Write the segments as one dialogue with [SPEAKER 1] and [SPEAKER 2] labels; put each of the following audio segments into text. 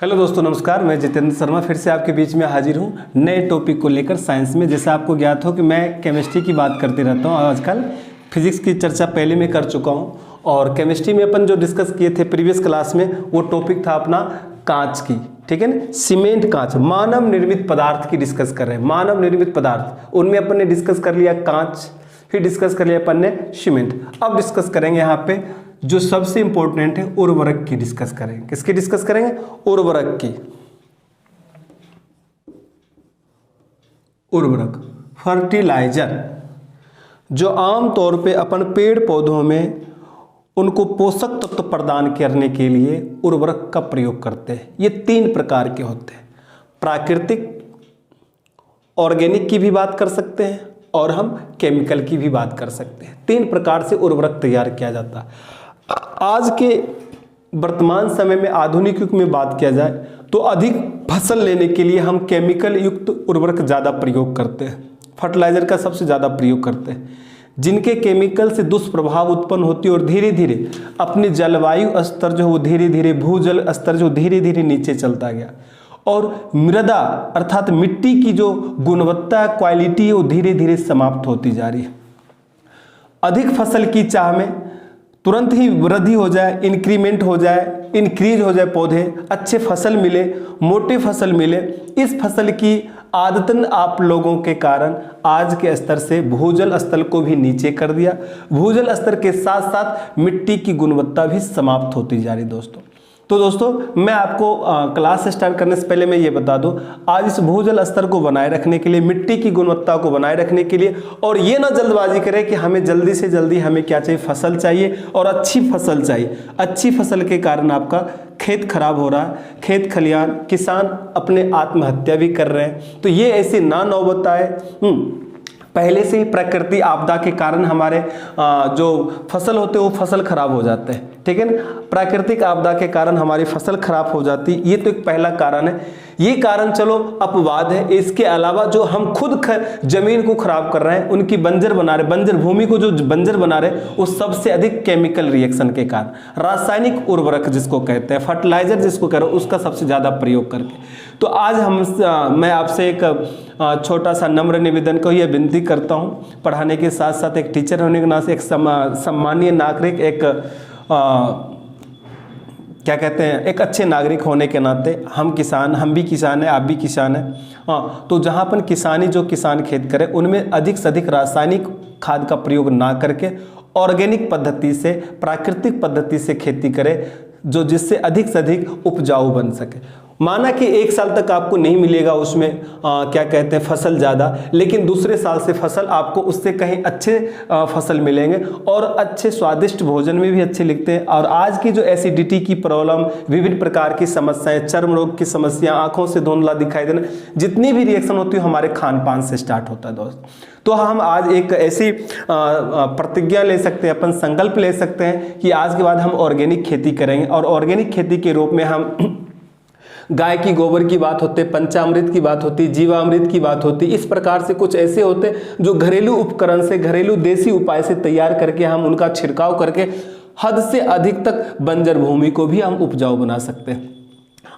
[SPEAKER 1] Hello दोस्तों, नमस्कार। मैं जितेंद्र शर्मा फिर से आपके बीच में हाजिर हूँ नए टॉपिक को लेकर साइंस में। जैसा आपको ज्ञात हो कि मैं केमिस्ट्री की बात करते रहता हूँ, आजकल फिजिक्स की चर्चा पहले मैं कर चुका हूँ। और केमिस्ट्री में अपन जो डिस्कस किए थे प्रीवियस क्लास में, वो टॉपिक था अपना कांच की, ठीक है ना। सीमेंट, कांच, मानव निर्मित पदार्थ की डिस्कस कर रहे हैं। मानव निर्मित पदार्थ, उनमें अपन ने डिस्कस कर लिया कांच, फिर डिस्कस कर लिया अपन ने सीमेंट। अब डिस्कस करेंगे यहाँ पे जो सबसे इंपॉर्टेंट है उर्वरक की डिस्कस करेंगे। किसकी डिस्कस करेंगे? उर्वरक की। उर्वरक, फर्टिलाइजर, जो आम तौर पे अपन पेड़ पौधों में उनको पोषक तत्व प्रदान करने के लिए उर्वरक का प्रयोग करते हैं। ये 3 प्रकार के होते हैं। प्राकृतिक, ऑर्गेनिक की भी बात कर सकते हैं और हम केमिकल की भी बात कर सकते हैं। 3 प्रकार से उर्वरक तैयार किया जाता है। आज के वर्तमान समय में, आधुनिक युग में बात किया जाए तो अधिक फसल लेने के लिए हम केमिकल युक्त उर्वरक ज़्यादा प्रयोग करते हैं, फर्टिलाइजर का सबसे ज़्यादा प्रयोग करते हैं, जिनके केमिकल से दुष्प्रभाव उत्पन्न होती है और धीरे धीरे अपनी जलवायु स्तर जो वो धीरे धीरे, भूजल स्तर जो धीरे धीरे नीचे चलता गया और मृदा अर्थात मिट्टी की जो गुणवत्ता, क्वालिटी है वो धीरे धीरे समाप्त होती जा रही है। अधिक फसल की चाह में तुरंत ही वृद्धि हो जाए, इंक्रीमेंट हो जाए, इंक्रीज हो जाए, पौधे अच्छे फसल मिले, मोटे फसल मिले, इस फसल की आदतन आप लोगों के कारण आज के स्तर से भूजल स्तर को भी नीचे कर दिया। भूजल स्तर के साथ साथ मिट्टी की गुणवत्ता भी समाप्त होती जा रही दोस्तों। तो दोस्तों, मैं आपको क्लास स्टार्ट करने से पहले मैं ये बता दूं, आज इस भूजल स्तर को बनाए रखने के लिए, मिट्टी की गुणवत्ता को बनाए रखने के लिए, और ये ना जल्दबाजी करें कि हमें जल्दी से जल्दी हमें क्या चाहिए, फसल चाहिए और अच्छी फसल चाहिए। अच्छी फसल के कारण आपका खेत खराब हो रहा है, खेत खलिहान, किसान अपने आत्महत्या भी कर रहे हैं। तो ये ऐसी ना नौबत आए। पहले से ही प्रकृति आपदा के कारण हमारे जो फसल होते हैं वो फसल खराब हो जाते हैं, ठीक है ना। प्राकृतिक आपदा के कारण हमारी फसल खराब हो जाती, ये तो एक पहला कारण है। ये कारण चलो अपवाद है। इसके अलावा जो हम खुद जमीन को खराब कर रहे हैं, उनकी बंजर बना रहे, बंजर भूमि को जो बंजर बना रहे, वो सबसे अधिक केमिकल रिएक्शन के कारण, रासायनिक उर्वरक जिसको कहते हैं, फर्टिलाइजर जिसको कह रहे हो, उसका सबसे ज्यादा प्रयोग करके। तो आज मैं आपसे एक छोटा सा नम्र निवेदन को यह विनती करता हूँ, पढ़ाने के साथ साथ एक टीचर होने के नाते, एक सम्मानीय नागरिक, एक क्या कहते हैं, एक अच्छे नागरिक होने के नाते, हम किसान, हम भी किसान हैं, आप भी किसान हैं। हाँ, तो जहाँ पर किसानी, जो किसान खेत करे, उनमें अधिक से अधिक रासायनिक खाद का प्रयोग ना करके ऑर्गेनिक पद्धति से, प्राकृतिक पद्धति से खेती करे, जो जिससे अधिक से अधिक उपजाऊ बन सके। माना कि 1 साल तक आपको नहीं मिलेगा उसमें क्या कहते हैं फसल ज़्यादा, लेकिन दूसरे साल से फसल आपको उससे कहीं अच्छे फसल मिलेंगे और अच्छे स्वादिष्ट भोजन में भी अच्छे लिखते हैं। और आज की जो एसिडिटी की प्रॉब्लम, विभिन्न प्रकार की समस्याएं, चर्म रोग की समस्या, आंखों से धुंधला दिखाई देना, जितनी भी रिएक्शन होती है हमारे खान पान से स्टार्ट होता है दोस्त। तो हम आज एक ऐसी प्रतिज्ञा ले सकते हैं, अपन संकल्प ले सकते हैं कि आज के बाद हम ऑर्गेनिक खेती करेंगे। और ऑर्गेनिक खेती के रूप में हम गाय की गोबर की बात होती है, पंचामृत की बात होती है, जीवामृत की बात होती है। इस प्रकार से कुछ ऐसे होते जो घरेलू उपकरण से, घरेलू देसी उपाय से तैयार करके हम उनका छिड़काव करके हद से अधिक तक बंजर भूमि को भी हम उपजाऊ बना सकते हैं।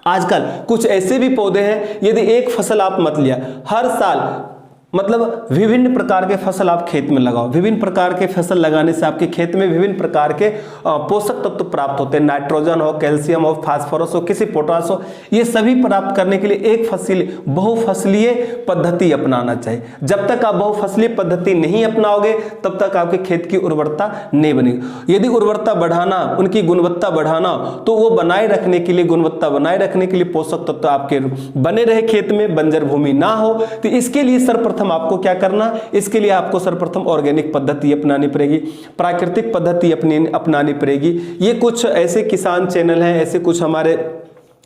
[SPEAKER 1] आजकल कुछ ऐसे भी पौधे हैं, यदि एक फसल आप मत लिया, हर साल मतलब विभिन्न प्रकार के फसल आप खेत में लगाओ। विभिन्न प्रकार के फसल लगाने से आपके खेत में विभिन्न प्रकार के पोषक तत्व प्राप्त होते हैं। नाइट्रोजन हो, कैल्शियम हो, फास्फोरस हो, किसी पोटास हो, ये सभी प्राप्त करने के लिए एक बहुफसलीय पद्धति अपनाना चाहिए। जब तक आप बहुफसलीय पद्धति नहीं अपनाओगे तब तक आपके खेत की उर्वरता नहीं बनेगी। यदि उर्वरता बढ़ाना, उनकी गुणवत्ता बढ़ाना, तो वो बनाए रखने के लिए, गुणवत्ता बनाए रखने के लिए पोषक तत्व आपके बने रहे खेत में, बंजर भूमि ना हो। तो इसके लिए सर्वप्रथम आपको क्या करना, इसके लिए आपको सर्वप्रथम ऑर्गेनिक पद्धति अपनानी पड़ेगी, प्राकृतिक पद्धति अपनानी पड़ेगी। ये कुछ ऐसे किसान चैनल हैं, ऐसे कुछ हमारे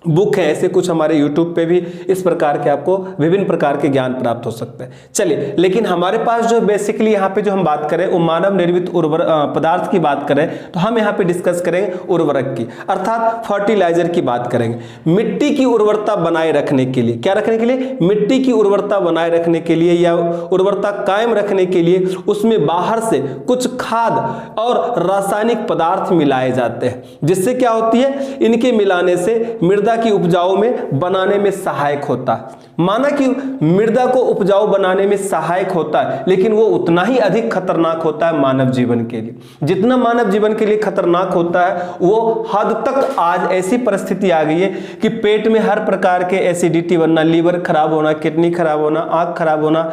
[SPEAKER 1] बुक है, ऐसे कुछ हमारे YouTube पे भी इस प्रकार के आपको विभिन्न प्रकार के ज्ञान प्राप्त हो सकते हैं। चलिए, लेकिन हमारे पास जो बेसिकली यहाँ पे जो हम बात करें वो मानव निर्मित पदार्थ की बात करें, तो हम यहाँ पे डिस्कस करेंगे उर्वरक की, अर्थात फर्टिलाइजर की बात करेंगे। मिट्टी की उर्वरता बनाए रखने के लिए, क्या रखने के लिए, मिट्टी की उर्वरता बनाए रखने के लिए या उर्वरता कायम रखने के लिए उसमें बाहर से कुछ खाद और रासायनिक पदार्थ मिलाए जाते हैं, जिससे क्या होती है, इनके मिलाने से मृदा मृदा की उपजाऊ में बनाने में सहायक होता है। माना कि मृदा को उपजाऊ बनाने में सहायक होता है, लेकिन वो उतना ही अधिक खतरनाक होता है मानव जीवन के लिए। जितना मानव जीवन के लिए खतरनाक होता है, वो हद तक आज ऐसी परिस्थिति आ गई है कि पेट में हर प्रकार के एसिडिटी बनना, लीवर खराब होना, किडनी खराब होना, आंख खराब होना,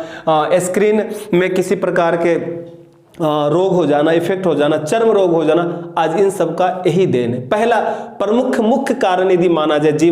[SPEAKER 1] स्क्रीन में किसी प्रकार के रोग हो जाना, इफेक्ट हो जाना, चर्म रोग हो जाना, आज इन सब का यही देन है। पहला प्रमुख मुख्य कारण यदि माना जाए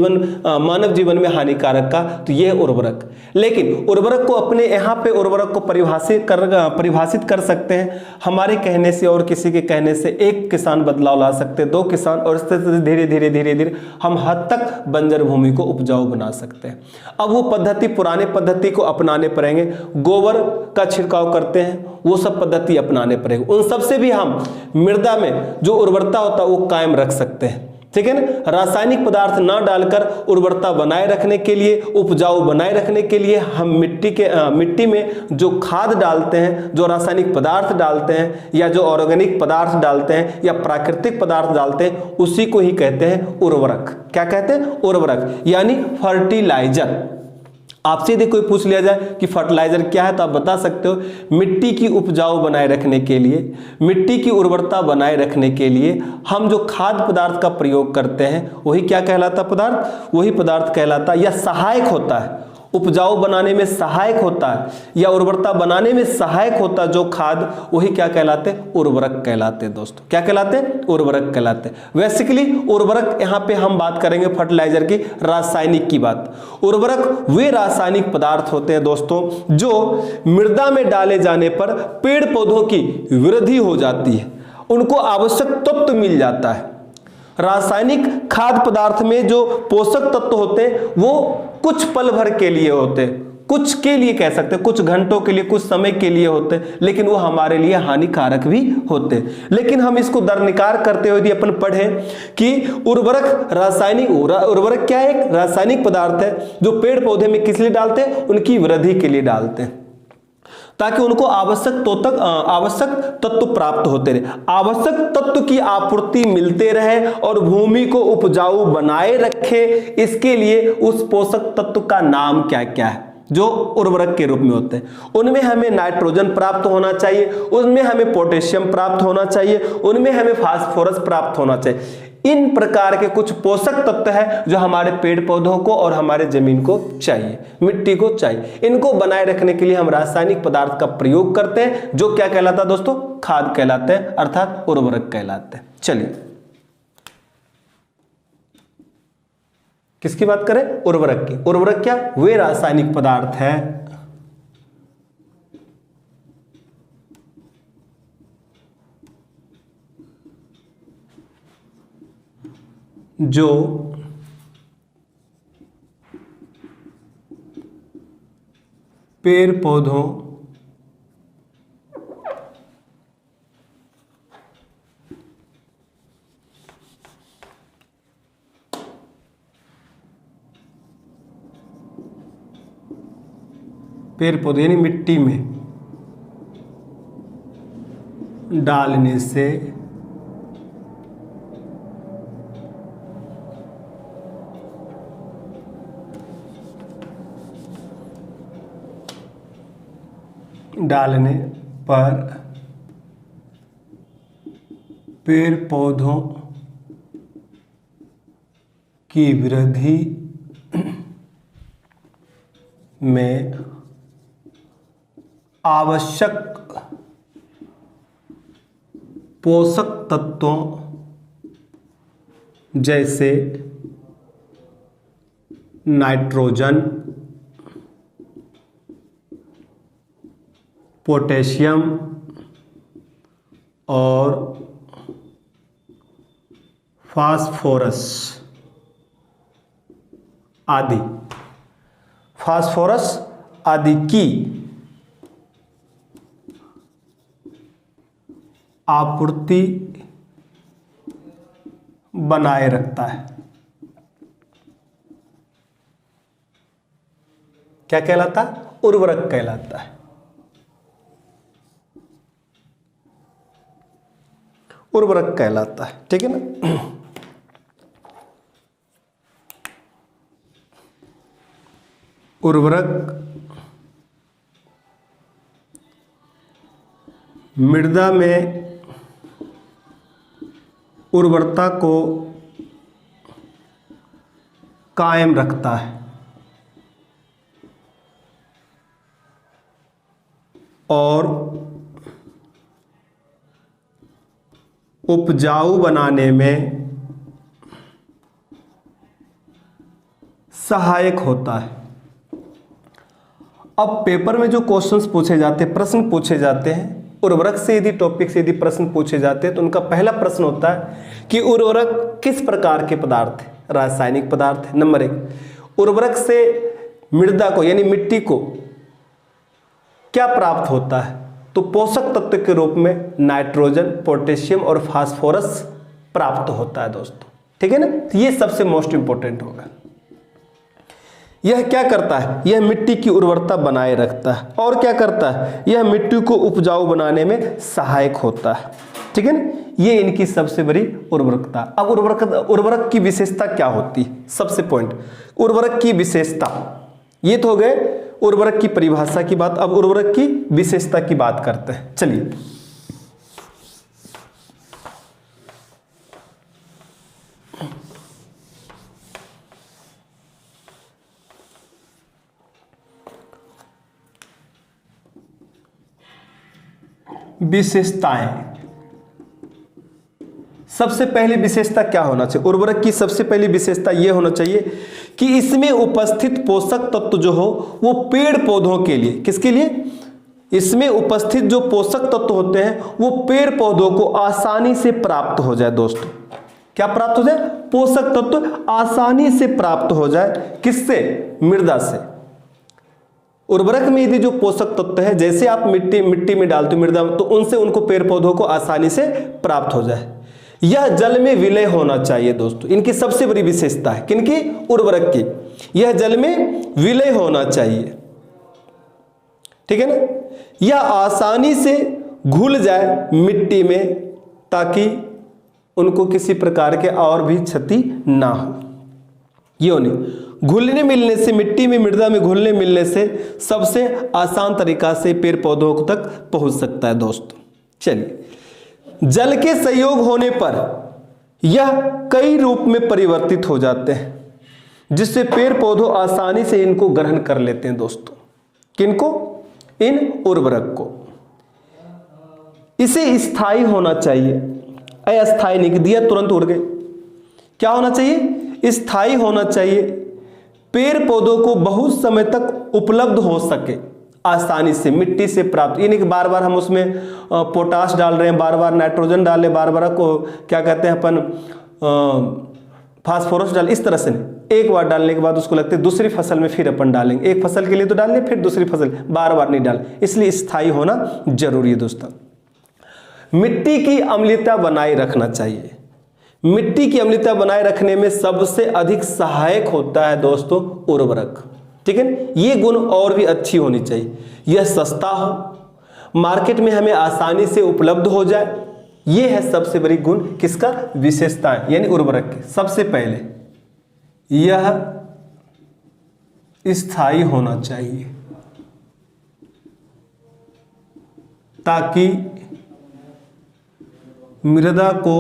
[SPEAKER 1] मानव जीवन में हानिकारक का, तो यह उर्वरक। लेकिन उर्वरक को अपने यहाँ पे उर्वरक को परिभाषित कर सकते हैं हमारे कहने से और किसी के कहने से। एक किसान बदलाव ला सकते हैं, 2 किसान, और इस तरह से धीरे धीरे हम हद तक बंजर भूमि को उपजाऊ बना सकते हैं। अब वो पद्धति, पुराने पद्धति को अपनाने पड़ेंगे। गोबर का छिड़काव करते हैं, वो सब पद्धति अपनाने पड़ेगी। उन सबसे भी हम मृदा में जो उर्वरता होता है वो कायम रख सकते हैं, ठीक है ना। रासायनिक पदार्थ ना डालकर उर्वरता बनाए रखने के लिए, उपजाऊ बनाए रखने के लिए हम मिट्टी में जो खाद डालते हैं, जो रासायनिक पदार्थ डालते हैं, या जो ऑर्गेनिक पदार्थ डालते हैं, या प्राकृतिक पदार्थ डालते हैं, उसी को ही कहते हैं उर्वरक। क्या कहते हैं? उर्वरक, यानी फर्टिलाइजर। आपसे यदि कोई पूछ लिया जाए कि फर्टिलाइजर क्या है, तो आप बता सकते हो मिट्टी की उपजाऊ बनाए रखने के लिए, मिट्टी की उर्वरता बनाए रखने के लिए हम जो खाद्य पदार्थ का प्रयोग करते हैं, वही क्या कहलाता पदार्थ? वही पदार्थ कहलाता, या सहायक होता है, उपजाऊ बनाने में सहायक होता है, या उर्वरता बनाने में सहायक होता जो खाद, वही क्या कहलाते? उर्वरक कहलाते हैं दोस्तों। क्या कहलाते? उर्वरक कहलाते हैं। बेसिकली उर्वरक, यहाँ पे हम बात करेंगे फर्टिलाइजर की, रासायनिक की बात। उर्वरक वे रासायनिक पदार्थ होते हैं दोस्तों जो मृदा में डाले जाने पर पेड़ पौधों की वृद्धि हो जाती है, उनको आवश्यक तत्व मिल जाता है। रासायनिक खाद्य पदार्थ में जो पोषक तत्व होते हैं वो कुछ पल भर के लिए होते हैं, कुछ के लिए कह सकते हैं, कुछ घंटों के लिए, कुछ समय के लिए होते हैं, लेकिन वो हमारे लिए हानिकारक भी होते हैं। लेकिन हम इसको दरनिकार करते हुए यदि अपन पढ़ें कि उर्वरक क्या है? एक रासायनिक पदार्थ है जो पेड़ पौधे में किस लिए डालते हैं? उनकी वृद्धि के लिए डालते हैं, ताकि उनको आवश्यक तत्व प्राप्त होते रहे, आवश्यक तत्व की आपूर्ति मिलते रहे और भूमि को उपजाऊ बनाए रखे। इसके लिए उस पोषक तत्व का नाम क्या क्या है जो उर्वरक के रूप में होते हैं? उनमें हमें नाइट्रोजन प्राप्त होना चाहिए, उनमें हमें पोटेशियम प्राप्त होना चाहिए, उनमें हमें फास्फोरस प्राप्त होना चाहिए। इन प्रकार के कुछ पोषक तत्व है जो हमारे पेड़ पौधों को और हमारे जमीन को चाहिए, मिट्टी को चाहिए। इनको बनाए रखने के लिए हम रासायनिक पदार्थ का प्रयोग करते हैं, जो क्या कहलाता है दोस्तों? खाद कहलाते हैं, अर्थात उर्वरक कहलाते हैं। चलिए किसकी बात करें? उर्वरक की। उर्वरक क्या? वे रासायनिक पदार्थ है जो पेड़ पौधों यानी मिट्टी में डालने से पर पेड़ पौधों की वृद्धि में आवश्यक पोषक तत्वों जैसे नाइट्रोजन, पोटेशियम और फास्फोरस आदि की आपूर्ति बनाए रखता है। क्या कहलाता है? उर्वरक कहलाता है। उर्वरक कहलाता है, ठीक है ना। उर्वरक मृदा में उर्वरता को कायम रखता है और उपजाऊ बनाने में सहायक होता है। अब पेपर में जो क्वेश्चंस पूछे जाते हैं, प्रश्न पूछे जाते हैं, उर्वरक से यदि टॉपिक से यदि प्रश्न पूछे जाते हैं तो उनका पहला प्रश्न होता है कि उर्वरक किस प्रकार के पदार्थ है? रासायनिक पदार्थ है। नंबर 1, उर्वरक से मृदा को यानी मिट्टी को क्या प्राप्त होता है? तो पोषक तत्व के रूप में नाइट्रोजन, पोटेशियम और फास्फोरस प्राप्त होता है दोस्तों। ठीक है ना, तो ये सबसे मोस्ट इंपॉर्टेंट होगा। यह क्या करता है? यह मिट्टी की उर्वरता बनाए रखता है। और क्या करता है? यह मिट्टी को उपजाऊ बनाने में सहायक होता है। ठीक है ना, ये इनकी सबसे बड़ी उर्वरकता। अब उर्वरक की विशेषता क्या होती है? सबसे पॉइंट उर्वरक की विशेषता। ये तो हो गए उर्वरक की परिभाषा की बात। अब उर्वरक की विशेषता की बात करते हैं। चलिए, विशेषताएं। सबसे पहली विशेषता क्या होना चाहिए? उर्वरक की सबसे पहली विशेषता यह होना चाहिए कि इसमें उपस्थित पोषक तत्व जो हो वो पेड़ पौधों के लिए, किसके लिए? इसमें उपस्थित जो पोषक तत्व होते हैं वो पेड़ पौधों को आसानी से प्राप्त हो जाए। दोस्तों क्या प्राप्त हो जाए? पोषक तत्व आसानी से प्राप्त हो जाए। किससे? मृदा से। उर्वरक में यदि जो पोषक तत्व है, जैसे आप मिट्टी में डालते हो मृदा, तो उनसे उनको पेड़ पौधों को आसानी से प्राप्त हो जाए। यह जल में विलय होना चाहिए दोस्तों। इनकी सबसे बड़ी विशेषता है किनकी? उर्वरक की। यह जल में विलय होना चाहिए। ठीक है ना, यह आसानी से घुल जाए मिट्टी में ताकि उनको किसी प्रकार के और भी क्षति ना हो। ये होने घुलने मिलने से, मिट्टी में मृदा में घुलने मिलने से सबसे आसान तरीका से पेड़ पौधों तक पहुंच सकता है दोस्तों। चलिए, जल के संयोग होने पर यह कई रूप में परिवर्तित हो जाते हैं जिससे पेड़ पौधों आसानी से इनको ग्रहण कर लेते हैं दोस्तों। किनको? इन उर्वरक को। इसे स्थायी होना चाहिए, अस्थायी नहीं दिया तुरंत उड़ गए। क्या होना चाहिए? स्थायी होना चाहिए। पेड़ पौधों को बहुत समय तक उपलब्ध हो सके आसानी से मिट्टी से प्राप्त। ये नहीं कि बार बार हम उसमें पोटाश डाल रहे हैं, बार बार नाइट्रोजन डाल रहे हैं, बार बार को क्या कहते हैं अपन फास्फोरस डाल, इस तरह से नहीं। एक बार डालने के बाद उसको लगता है दूसरी फसल में फिर अपन डालेंगे। एक फसल के लिए तो डाल लिया, फिर दूसरी फसल, बार बार नहीं डाल। इसलिए स्थायी होना जरूरी है दोस्तों। मिट्टी की अम्लता बनाए रखना चाहिए। मिट्टी की अम्लता बनाए रखने में सबसे अधिक सहायक होता है दोस्तों उर्वरक। ठीक है, ये गुण और भी अच्छी होनी चाहिए। यह सस्ता हो, मार्केट में हमें आसानी से उपलब्ध हो जाए। ये है सबसे बड़ी गुण किसका? विशेषता है यानी उर्वरक की। सबसे पहले यह स्थायी होना चाहिए ताकि मृदा को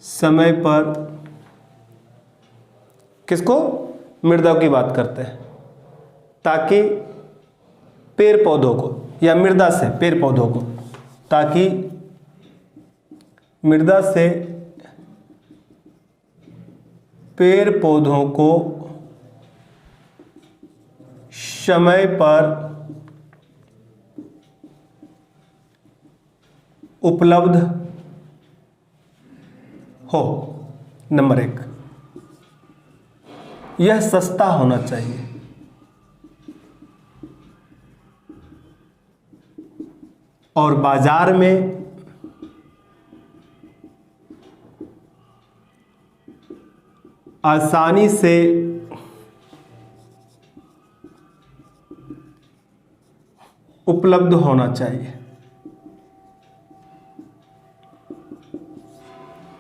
[SPEAKER 1] समय पर, किसको? मृदा की बात करते हैं, ताकि पेड़ पौधों को, या मृदा से पेड़ पौधों को, ताकि मृदा से पेड़ पौधों को समय पर उपलब्ध हो। नंबर 1, यह सस्ता होना चाहिए। और बाजार में आसानी से उपलब्ध होना चाहिए।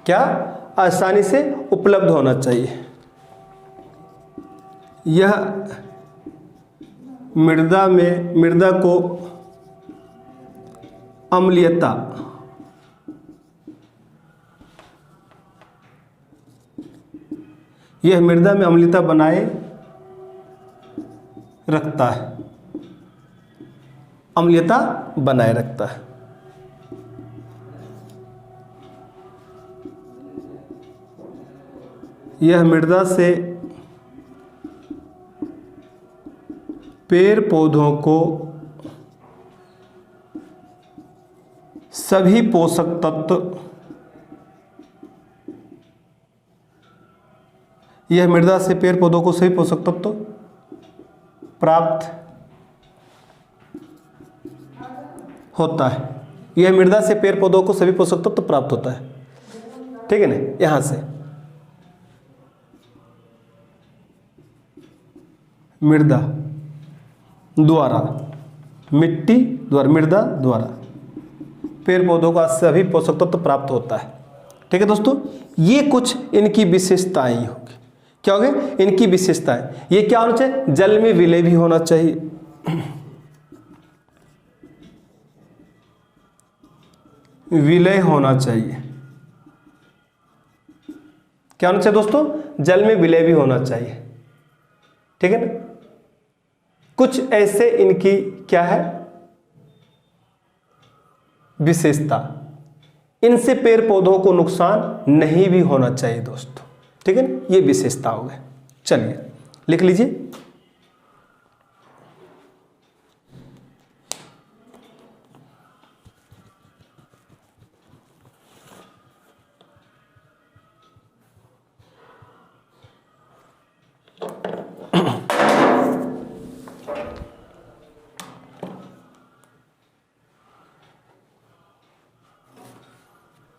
[SPEAKER 1] क्या? आसानी से उपलब्ध होना चाहिए। यह मृदा को अम्लीयता यह मृदा में अम्लीयता बनाए रखता है, अम्लीयता बनाए रखता है। यह मृदा से पेड़ पौधों को सभी पोषक तत्व यह मृदा से पेड़ पौधों को सभी पोषक तत्व प्राप्त होता है। यह मृदा से पेड़ पौधों को सभी पोषक तत्व प्राप्त होता है, ठीक है ना। यहां से मृदा द्वारा, मिट्टी द्वारा, मृदा द्वारा पेड़ पौधों का सभी पोषक तत्व प्राप्त होता है, ठीक है दोस्तों। ये कुछ इनकी विशेषताएं होगी। क्या हो गए इनकी विशेषताएं? ये क्या होना चाहिए? जल में विलय भी होना चाहिए, विलय होना चाहिए। क्या होना चाहिए दोस्तों? जल में विलय भी होना चाहिए, ठीक है ना। कुछ ऐसे इनकी क्या है विशेषता, इनसे पेड़ पौधों को नुकसान नहीं भी होना चाहिए दोस्तों, ठीक है ना। ये विशेषता हो गए। चलिए लिख लीजिए।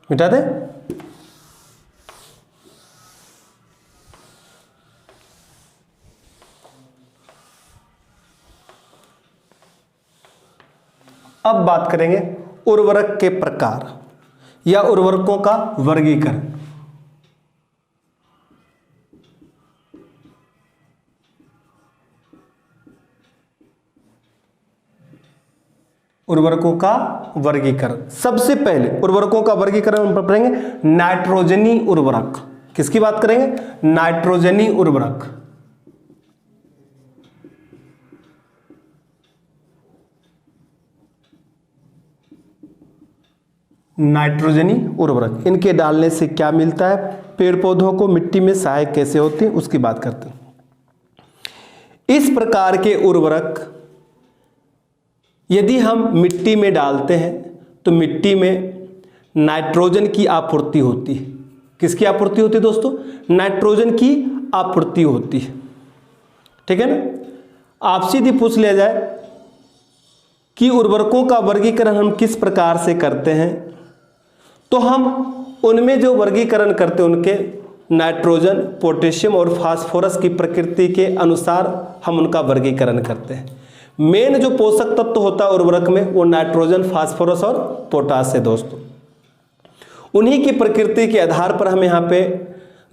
[SPEAKER 1] मिटा दे। अब बात करेंगे उर्वरक के प्रकार या उर्वरकों का वर्गीकरण। उर्वरकों का वर्गीकरण, सबसे पहले उर्वरकों का वर्गीकरण हम पढ़ेंगे नाइट्रोजनी उर्वरक। किसकी बात करेंगे? नाइट्रोजनी उर्वरक। नाइट्रोजनी उर्वरक, इनके डालने से क्या मिलता है, पेड़ पौधों को मिट्टी में सहायक कैसे होते हैं, उसकी बात करते हैं। इस प्रकार के उर्वरक यदि हम मिट्टी में डालते हैं तो मिट्टी में नाइट्रोजन की आपूर्ति होती है। किसकी आपूर्ति होती है दोस्तों? नाइट्रोजन की आपूर्ति होती है, ठीक है ना। आपसे यदि पूछ लिया जाए कि उर्वरकों का वर्गीकरण हम किस प्रकार से करते हैं, तो हम उनमें जो वर्गीकरण करते हैं उनके नाइट्रोजन, पोटेशियम और फास्फोरस की प्रकृति के अनुसार हम उनका वर्गीकरण करते हैं। मेन जो पोषक तत्व होता है उर्वरक में वो नाइट्रोजन, फास्फोरस और पोटास है दोस्तों। उन्हीं की प्रकृति के आधार पर हम यहाँ पे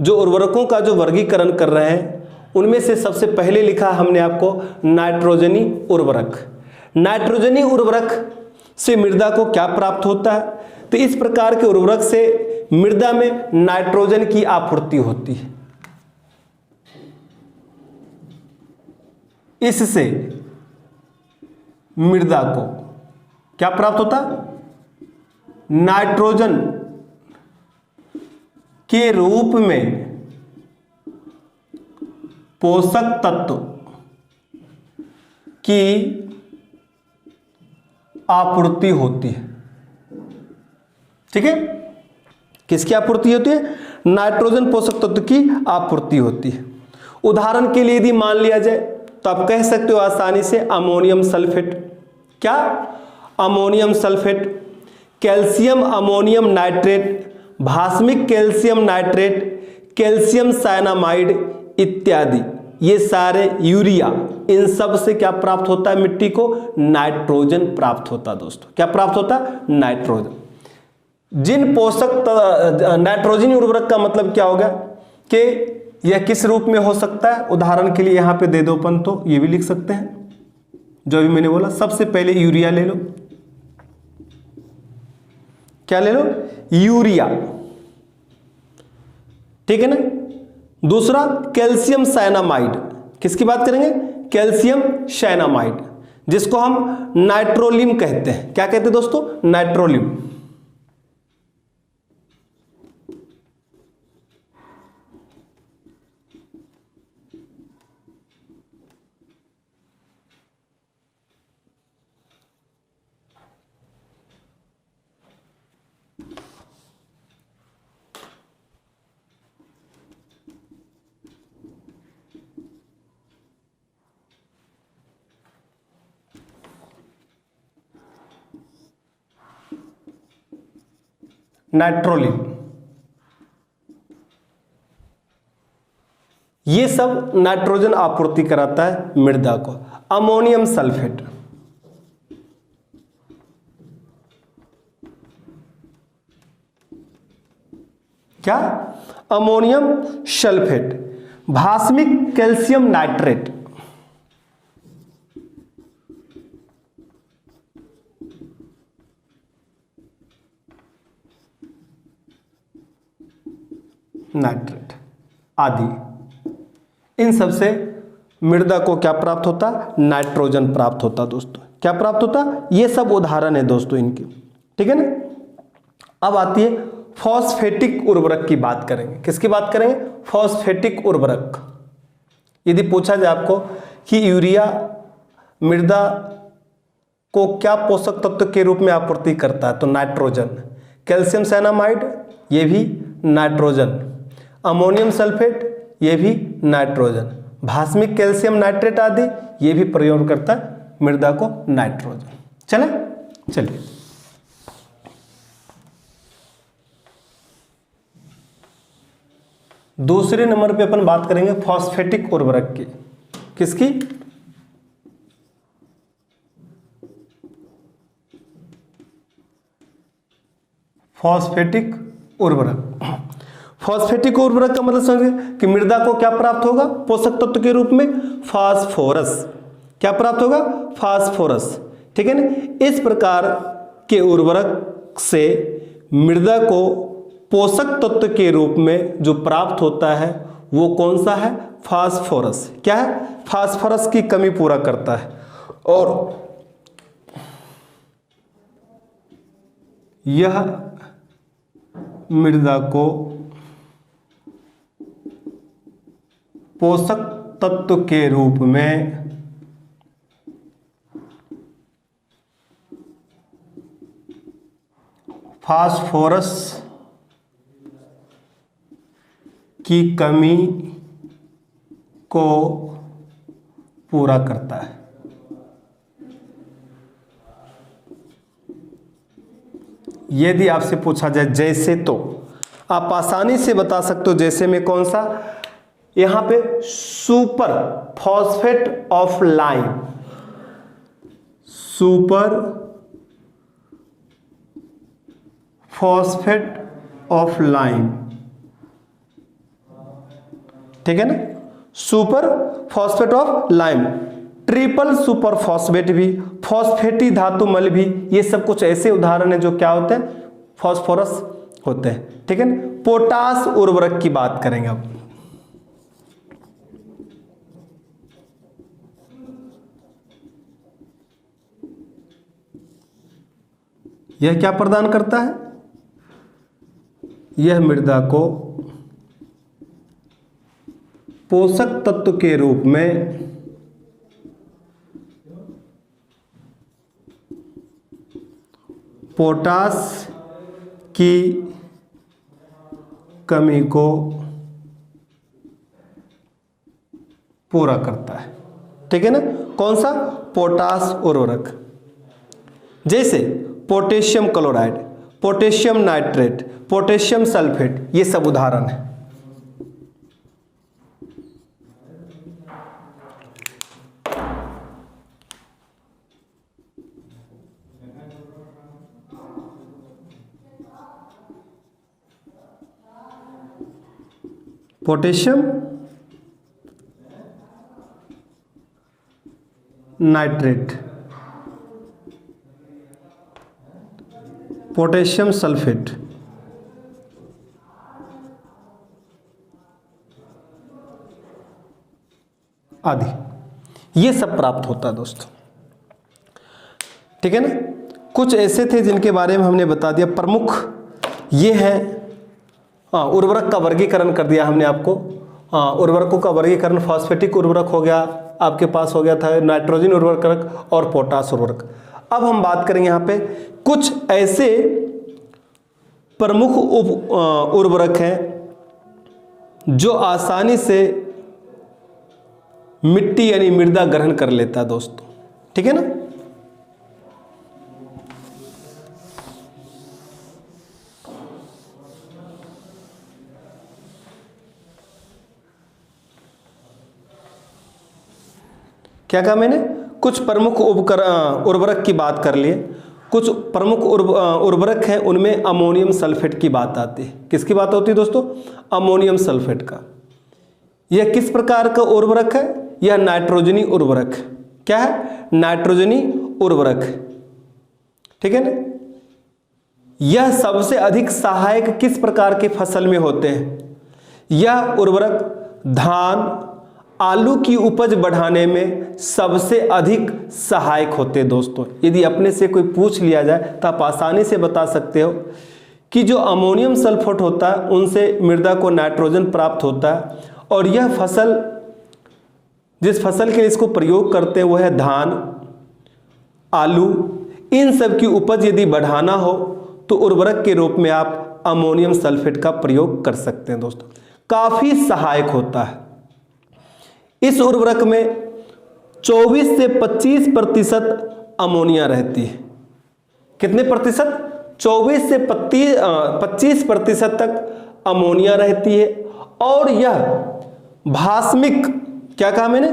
[SPEAKER 1] जो उर्वरकों का जो वर्गीकरण कर रहे हैं उनमें से सबसे पहले लिखा हमने आपको नाइट्रोजनी उर्वरक। नाइट्रोजनी उर्वरक से मृदा को क्या प्राप्त होता है? तो इस प्रकार के उर्वरक से मृदा में नाइट्रोजन की आपूर्ति होती है। इससे मृदा को क्या प्राप्त होता? नाइट्रोजन के रूप में पोषक तत्व की आपूर्ति होती है, ठीक है। किसकी आपूर्ति होती है? नाइट्रोजन पोषक तत्व की आपूर्ति होती है। उदाहरण के लिए यदि मान लिया जाए तो आप कह सकते हो आसानी से अमोनियम सल्फेट। क्या? Ammonium sulphate, calcium ammonium nitrate, भास्मिक कैल्शियम नाइट्रेट, कैल्शियम साइनामाइड इत्यादि, ये सारे यूरिया, इन सब से क्या प्राप्त होता है? मिट्टी को नाइट्रोजन प्राप्त होता है दोस्तों। क्या प्राप्त होता है? नाइट्रोजन। जिन पोषक नाइट्रोजन उर्वरक का मतलब क्या होगा कि यह किस रूप में हो सकता है? उदाहरण के लिए यहाँ पे दे दो अपन, तो ये भी लिख सकते हैं जो भी मैंने बोला। सबसे पहले यूरिया ले लो, क्या ले लो? यूरिया, ठीक है ना। दूसरा कैल्शियम साइनामाइड, किसकी बात करेंगे? कैल्शियम साइनामाइड, जिसको हम नाइट्रोलिम कहते हैं। क्या कहते हैं दोस्तों? नाइट्रोलिम। नाइट्रोलिन, ये सब नाइट्रोजन आपूर्ति कराता है मृदा को। अमोनियम सल्फेट, क्या? Ammonium sulphate. भास्मिक कैल्शियम नाइट्रेट, नाइट्रेट आदि, इन सब से मृदा को क्या प्राप्त होता? नाइट्रोजन प्राप्त होता दोस्तों। क्या प्राप्त होता? ये सब उदाहरण है दोस्तों इनके, ठीक है ना। अब आती है फॉस्फेटिक उर्वरक की बात करेंगे। किसकी बात करेंगे? फॉस्फेटिक उर्वरक। यदि पूछा जाए आपको कि यूरिया मृदा को क्या पोषक तत्व के रूप में आपूर्ति करता है, तो नाइट्रोजन। कैल्शियम साइनामाइड, ये भी नाइट्रोजन। अमोनियम सल्फेट, ये भी नाइट्रोजन। भास्मिक कैल्शियम नाइट्रेट आदि, ये भी प्रयोग करता है मृदा को नाइट्रोजन। चलिए दूसरे नंबर पे अपन बात करेंगे फॉस्फेटिक उर्वरक की। किसकी? फॉस्फेटिक उर्वरक। फॉस्फेटिक उर्वरक का मतलब समझिए कि मृदा को क्या प्राप्त होगा पोषक तत्व के रूप में? फास्फोरस। क्या प्राप्त होगा? फास्फोरस, ठीक है ना। इस प्रकार के उर्वरक से मृदा को पोषक तत्व के रूप में जो प्राप्त होता है वो कौन सा है? फास्फोरस। क्या है? फास्फोरस की कमी पूरा करता है और यह मृदा को पोषक तत्व के रूप में फास्फोरस की कमी को पूरा करता है। यदि आपसे पूछा जाए जैसे, तो आप आसानी से बता सकते हो जैसे में कौन सा? यहां पे super phosphate of lime, super phosphate of lime, ठीक है ना। Super phosphate of lime, triple super phosphate भी, फॉस्फेटी धातु मल भी, ये सब कुछ ऐसे उदाहरण है जो क्या होते हैं? फॉस्फोरस होते हैं, ठीक है ना। पोटास उर्वरक की बात करेंगे अब। यह क्या प्रदान करता है? यह मृदा को पोषक तत्व के रूप में पोटास की कमी को पूरा करता है, ठीक है ना। कौन सा? पोटास उर्वरक। जैसे potassium chloride, potassium nitrate, potassium sulphate, ये सब उदाहरण है। पोटेशियम नाइट्रेट, पोटेशियम सल्फेट आदि, ये सब प्राप्त होता है दोस्तों। ठीक है ना। कुछ ऐसे थे जिनके बारे में हमने बता दिया, प्रमुख ये है। उर्वरक का वर्गीकरण कर दिया हमने आपको। उर्वरकों का वर्गीकरण, फॉस्फेटिक उर्वरक हो गया, आपके पास हो गया था नाइट्रोजन उर्वरक और पोटास उर्वरक। अब हम बात करेंगे यहाँ पे कुछ ऐसे प्रमुख उर्वरक हैं जो आसानी से मिट्टी यानी मृदा ग्रहण कर लेता है दोस्तों। ठीक है ना। क्या कहा मैंने? कुछ प्रमुख उर्वरक की बात कर लिए। कुछ प्रमुख उर्वरक हैं, उनमें अमोनियम सल्फेट की बात आती है। किसकी बात होती है दोस्तों? अमोनियम सल्फेट का। यह किस प्रकार का उर्वरक है? यह नाइट्रोजनी उर्वरक। क्या है? नाइट्रोजनी उर्वरक। ठीक है ना। यह सबसे अधिक सहायक किस प्रकार की फसल में होते हैं? यह उर्वरक धान, आलू की उपज बढ़ाने में सबसे अधिक सहायक होते हैं दोस्तों। यदि अपने से कोई पूछ लिया जाए तो आप आसानी से बता सकते हो कि जो अमोनियम सल्फेट होता है उनसे मृदा को नाइट्रोजन प्राप्त होता है, और यह फसल, जिस फसल के लिए इसको प्रयोग करते हैं वो है धान, आलू। इन सब की उपज यदि बढ़ाना हो तो उर्वरक के रूप में आप अमोनियम सल्फेट का प्रयोग कर सकते हैं दोस्तों। काफी सहायक होता है। इस उर्वरक में 24 से 25% अमोनिया रहती है। कितने प्रतिशत? 24 से 25% तक अमोनिया रहती है। और यह भास्मिक, क्या कहा मैंने?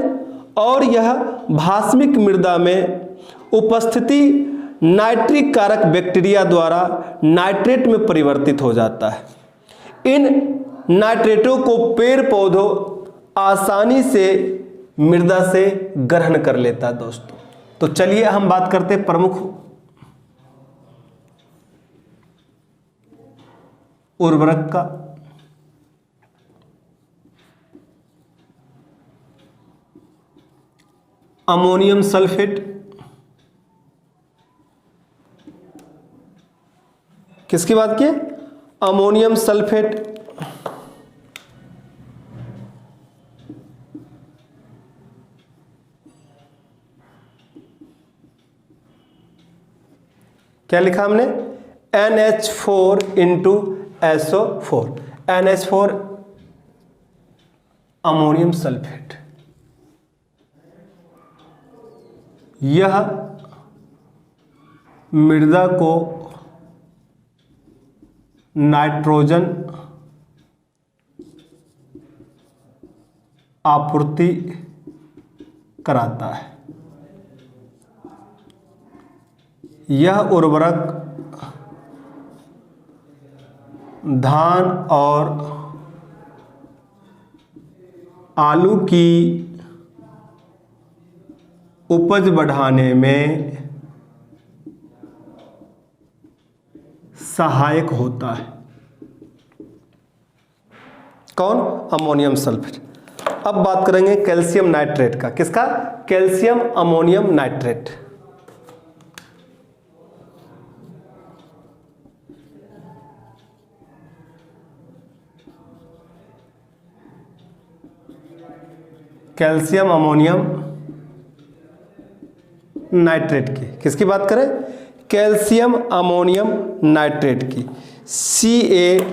[SPEAKER 1] और यह भास्मिक मृदा में उपस्थिति नाइट्रिक कारक बैक्टीरिया द्वारा नाइट्रेट में परिवर्तित हो जाता है। इन नाइट्रेटों को पेड़ पौधों आसानी से मृदा से ग्रहण कर लेता है दोस्तों। तो चलिए हम बात करते हैं प्रमुख उर्वरक का। अमोनियम सल्फेट, किसकी बात की? Ammonium sulphate. क्या लिखा हमने? NH4 × SO4, NH4 ammonium sulphate. यह मृदा को नाइट्रोजन आपूर्ति कराता है। यह उर्वरक धान और आलू की उपज बढ़ाने में सहायक होता है। कौन? Ammonium sulphate. अब बात करेंगे कैल्शियम नाइट्रेट का। किसका? Calcium ammonium nitrate. Calcium ammonium nitrate की। किसकी बात करें? कैल्शियम अमोनियम नाइट्रेट की। Ca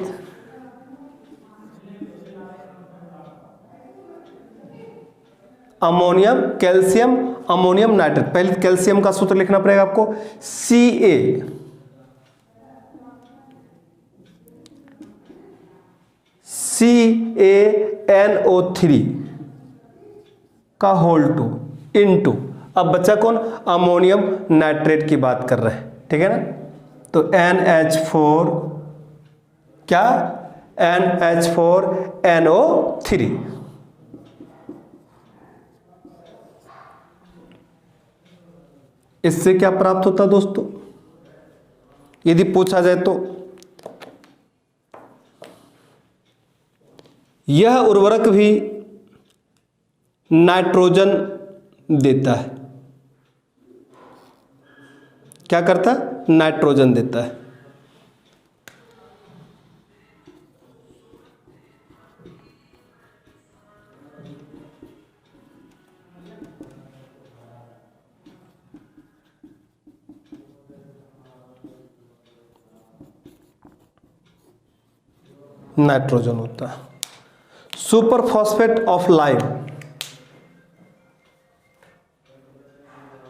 [SPEAKER 1] ammonium, calcium ammonium nitrate. पहले कैल्शियम का सूत्र लिखना पड़ेगा आपको, CaNO3 का होल 2 इनटू, अब बच्चा कौन? अमोनियम नाइट्रेट की बात कर रहे हैं। ठीक है ना। तो NH4, क्या? NH4NO3। इससे क्या प्राप्त होता है दोस्तों, यदि पूछा जाए तो? यह उर्वरक भी नाइट्रोजन देता है। क्या करता है? नाइट्रोजन देता है। नाइट्रोजन होता है। सुपर फॉस्फेट ऑफ लाइम,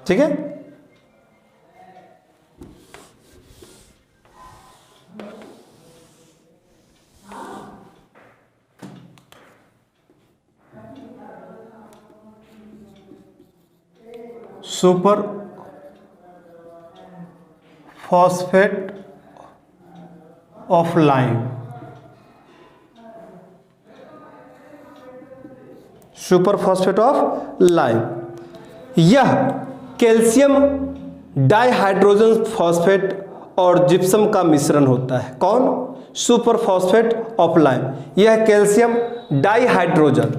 [SPEAKER 1] ठीक है। Super phosphate of lime, super phosphate of lime, यह कैल्शियम डाइहाइड्रोजन फॉस्फेट और जिप्सम का मिश्रण होता है। कौन? सुपर फॉस्फेट ऑफ लाइम, यह कैल्शियम डाइहाइड्रोजन,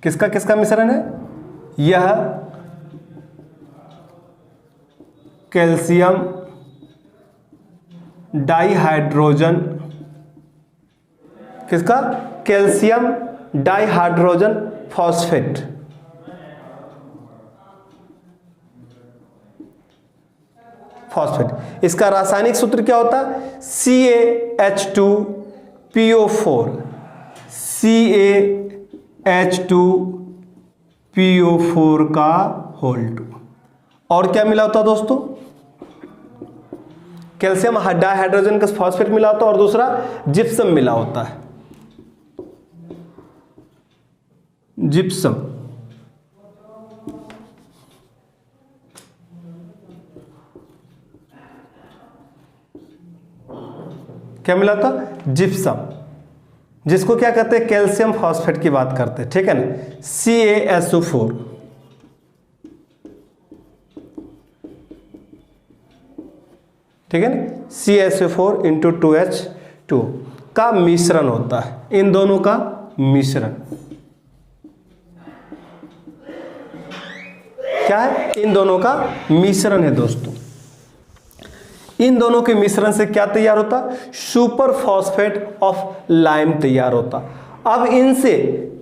[SPEAKER 1] किसका किसका मिश्रण है? यह कैल्शियम डाइहाइड्रोजन, किसका? Calcium dihydrogen phosphate, phosphate. इसका रासायनिक सूत्र क्या होता है? CaH2PO4, CaH2PO4 का होल 2। और क्या मिला होता दोस्तों? कैल्शियम डाइहाइड्रोजन का फॉस्फेट मिला होता है और दूसरा जिप्सम मिला होता है। जिप्सम, क्या मिला था? जिप्सम, जिसको क्या कहते हैं? कैल्शियम फॉस्फेट की बात करते हैं, ठीक है ना। CaSO4, ठीक है ना, CaSO4 × 2H2 का मिश्रण होता है। इन दोनों का मिश्रण क्या है? इन दोनों का मिश्रण है दोस्तों। इन दोनों के मिश्रण से क्या तैयार होता? सुपर फॉस्फेट ऑफ लाइम तैयार होता। अब इनसे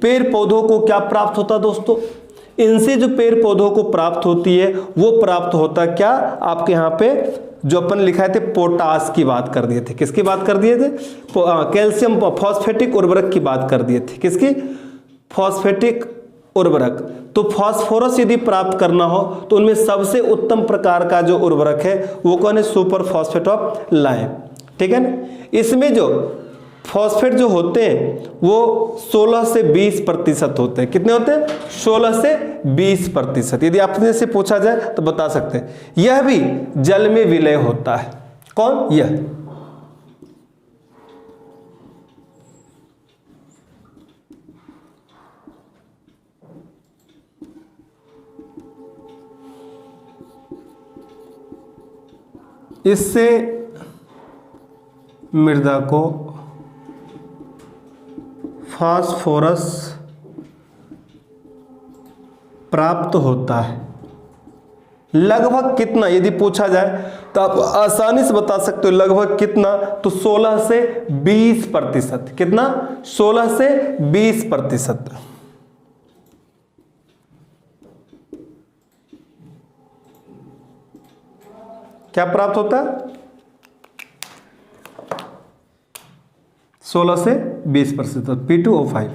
[SPEAKER 1] पेड़ पौधों को क्या प्राप्त होता दोस्तों? इनसे जो पेड़ पौधों को प्राप्त होती है वो प्राप्त होता क्या? आपके यहाँ पे जो अपन लिखाए थे पोटास की बात कर दिए थे। किसकी बात कर दिए थे? कैल्शियम फॉस्फेटिक उर्वरक की बात कर दिए थे। किसकी? फॉस्फेटिक उर्वरक। तो फास्फोरस यदि प्राप्त करना हो तो उनमें सबसे उत्तम प्रकार का जो उर्वरक है वो कौन है? सुपर फॉस्फेट ऑफ लाइम, ठीक है ना। इसमें जो फॉस्फेट जो होते हैं वो 16 से 20% होते हैं। कितने होते हैं? 16 से 20%। यदि आपने से पूछा जाए तो बता सकते हैं। यह भी जल में विलय होता है। कौन? यह इससे मृदा को फास्फोरस प्राप्त होता है। लगभग कितना यदि पूछा जाए तो आप आसानी से बता सकते हो। लगभग कितना? तो 16 से 20%। कितना? 16 से 20%। क्या प्राप्त होता है? 16 से 20%। P2O5।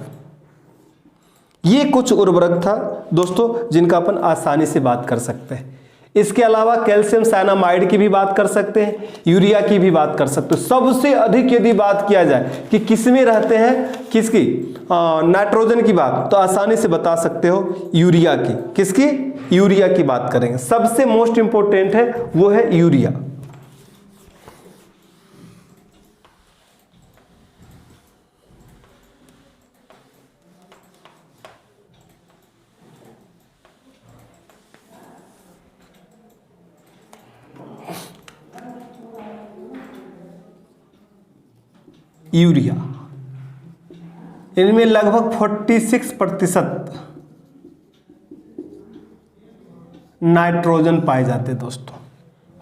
[SPEAKER 1] ये कुछ उर्वरक था दोस्तों जिनका अपन आसानी से बात कर सकते हैं। इसके अलावा कैल्शियम साइनामाइड की भी बात कर सकते हैं, यूरिया की भी बात कर सकते हो। सबसे अधिक यदि बात किया जाए कि किसमें रहते हैं, किसकी? नाइट्रोजन की बात, तो आसानी से बता सकते हो यूरिया की। किसकी? यूरिया की बात करेंगे। सबसे मोस्ट इंपोर्टेंट है वो है यूरिया। यूरिया, इनमें लगभग 46% नाइट्रोजन पाए जाते हैं दोस्तों।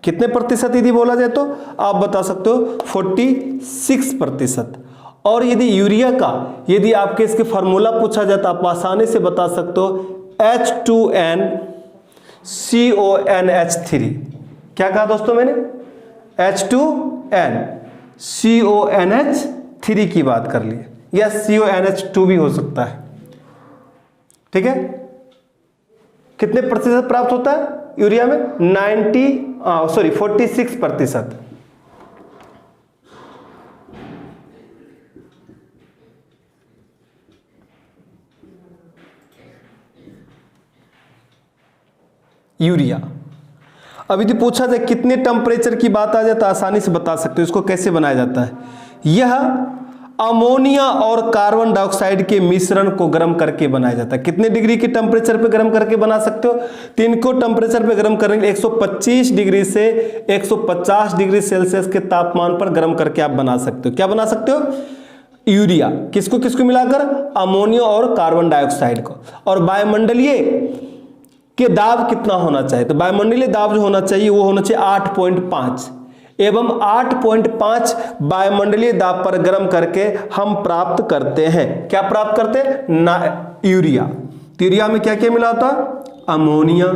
[SPEAKER 1] कितने प्रतिशत यदि बोला जाए तो आप बता सकते हो 46%। और यदि यूरिया का यदि आपके इसके फार्मूला पूछा जाए तो आप आसानी से बता सकते हो H2NCONH3। क्या कहा दोस्तों मैंने? H2NCONH3 की बात कर ली, या CONH2 भी हो सकता है। ठीक है, कितने प्रतिशत प्राप्त होता है यूरिया में? 46%। यूरिया। अब यदि पूछा जाए कितने टेम्परेचर की बात आ जाए तो आसानी से बता सकते हो। इसको कैसे बनाया जाता है? यह अमोनिया और कार्बन डाइऑक्साइड के मिश्रण को गर्म करके बनाया जाता है। कितने डिग्री के टेम्परेचर पे गर्म करके बना सकते हो? तो इनको टेम्परेचर पे गर्म करेंगे 125 डिग्री से 150 डिग्री सेल्सियस के तापमान पर गर्म करके आप बना सकते हो। क्या बना सकते हो? यूरिया। किसको किसको मिलाकर? अमोनिया और कार्बन डाइऑक्साइड को। और वायुमंडलीय के दाब कितना होना चाहिए? तो वायुमंडलीय दाब जो होना चाहिए वो होना चाहिए 8.5 एवं 8.5 वायुमंडलीय दाब पर गर्म करके हम प्राप्त करते हैं। क्या प्राप्त करते हैं? यूरिया। तो यूरिया में क्या क्या मिला होता है? अमोनिया।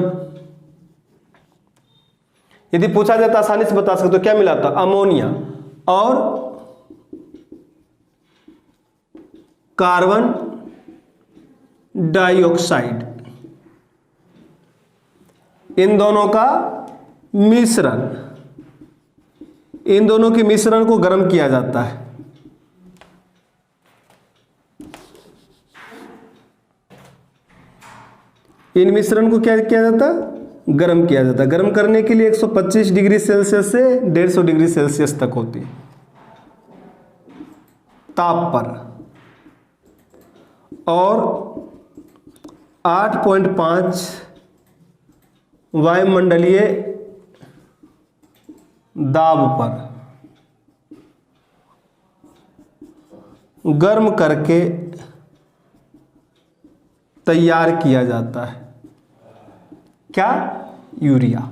[SPEAKER 1] यदि पूछा जाए तो आसानी से बता सकते हो क्या मिला होता? अमोनिया और कार्बन डाइऑक्साइड, इन दोनों का मिश्रण, इन दोनों के मिश्रण को गर्म किया जाता है। इन मिश्रण को क्या किया जाता है? गर्म किया जाता है। गर्म करने के लिए 125 डिग्री सेल्सियस से 150 डिग्री सेल्सियस तक होती है ताप पर, और 8.5 वायुमंडलीय दाब पर गर्म करके तैयार किया जाता है। क्या? यूरिया।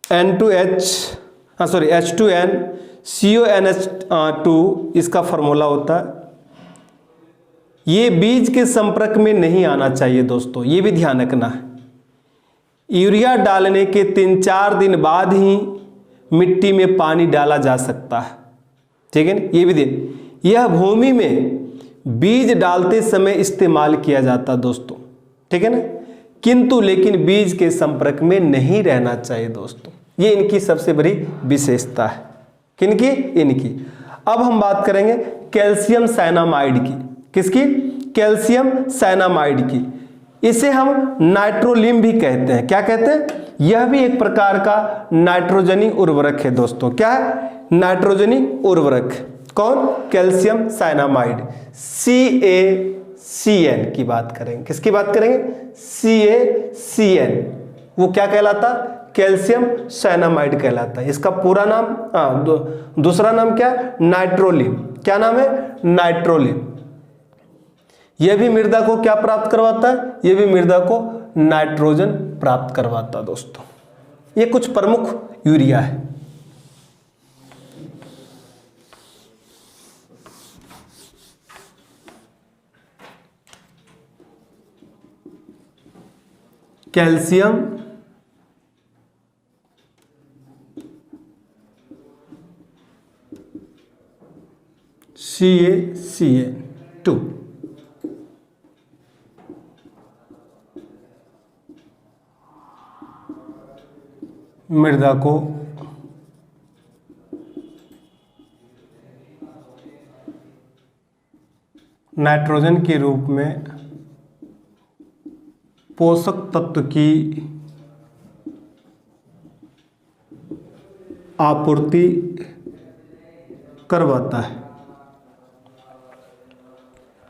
[SPEAKER 1] H2NCONH2 इसका फॉर्मूला होता है। ये बीज के संपर्क में नहीं आना चाहिए दोस्तों, ये भी ध्यान रखना है। यूरिया डालने के 3-4 दिन बाद ही मिट्टी में पानी डाला जा सकता है। ठीक है ना, ये भी देख, यह भूमि में बीज डालते समय इस्तेमाल किया जाता दोस्तों। ठीक है ना, किंतु लेकिन बीज के संपर्क में नहीं रहना चाहिए दोस्तों। ये इनकी सबसे बड़ी विशेषता है। किनकी? इनकी। अब हम बात करेंगे कैल्शियम साइनामाइड की। किसकी? कैल्शियम साइनामाइड की। इसे हम नाइट्रोलिम भी कहते हैं। क्या कहते हैं? यह भी एक प्रकार का नाइट्रोजनी उर्वरक है दोस्तों। क्या है? नाइट्रोजनी उर्वरक। कौन? Calcium cyanamide. CaCN की बात करेंगे। किसकी बात करेंगे? CaCN। वो क्या कहलाता? कैल्शियम साइनामाइड कहलाता है। इसका पूरा नाम दूसरा नाम क्या? नाइट्रोलिम। क्या नाम है? नाइट्रोलिम। यह भी मृदा को क्या प्राप्त करवाता है? यह भी मृदा को नाइट्रोजन प्राप्त करवाता है दोस्तों। ये कुछ प्रमुख यूरिया है। कैल्शियम CaCN2, मृदा को नाइट्रोजन के रूप में पोषक तत्व की आपूर्ति करवाता है।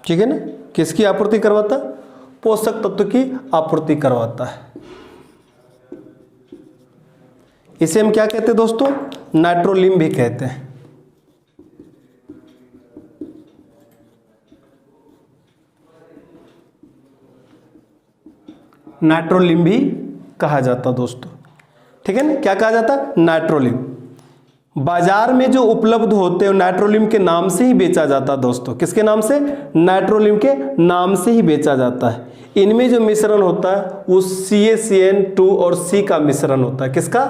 [SPEAKER 1] ठीक है ना, किसकी आपूर्ति करवाता? पोषक तत्व की आपूर्ति करवाता है। इसे हम क्या कहते हैं दोस्तों? नाइट्रोलिम भी कहते हैं। नाइट्रोलिम भी कहा जाता दोस्तों, ठीक है ना, क्या कहा जाता है, नाइट्रोलिम। बाजार में जो उपलब्ध होते हैं नाइट्रोलिम के नाम से ही बेचा जाता है दोस्तों, किसके नाम से, नाइट्रोलिम के नाम से ही बेचा जाता है। इनमें जो मिश्रण होता है वो CaCN2 और C का मिश्रण होता है, किसका,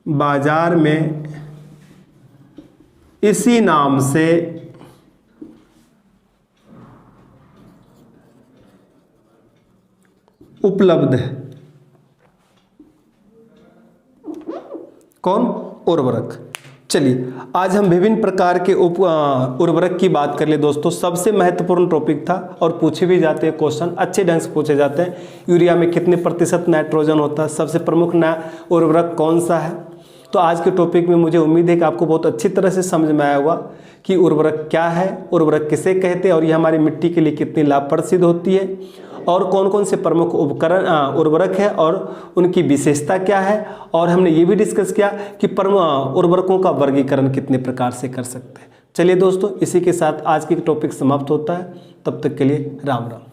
[SPEAKER 1] बाजार में इसी नाम से उपलब्ध है, कौन, उर्वरक। चलिए आज हम विभिन्न प्रकार के उर्वरक की बात कर ले दोस्तों। सबसे महत्वपूर्ण टॉपिक था और पूछे भी जाते हैं क्वेश्चन, अच्छे ढंग से पूछे जाते हैं। यूरिया में कितने प्रतिशत नाइट्रोजन होता है, सबसे प्रमुख उर्वरक कौन सा है। तो आज के टॉपिक में मुझे उम्मीद है कि आपको बहुत अच्छी तरह से समझ में आया होगा कि उर्वरक क्या है, उर्वरक किसे कहते हैं और यह हमारी मिट्टी के लिए कितनी लाभप्रद सिद्ध होती है, और कौन कौन से प्रमुख उपकरण उर्वरक है और उनकी विशेषता क्या है। और हमने ये भी डिस्कस किया कि उर्वरकों का वर्गीकरण कितने प्रकार से कर सकते हैं। चलिए दोस्तों, इसी के साथ आज की टॉपिक समाप्त होता है। तब तक के लिए राम राम।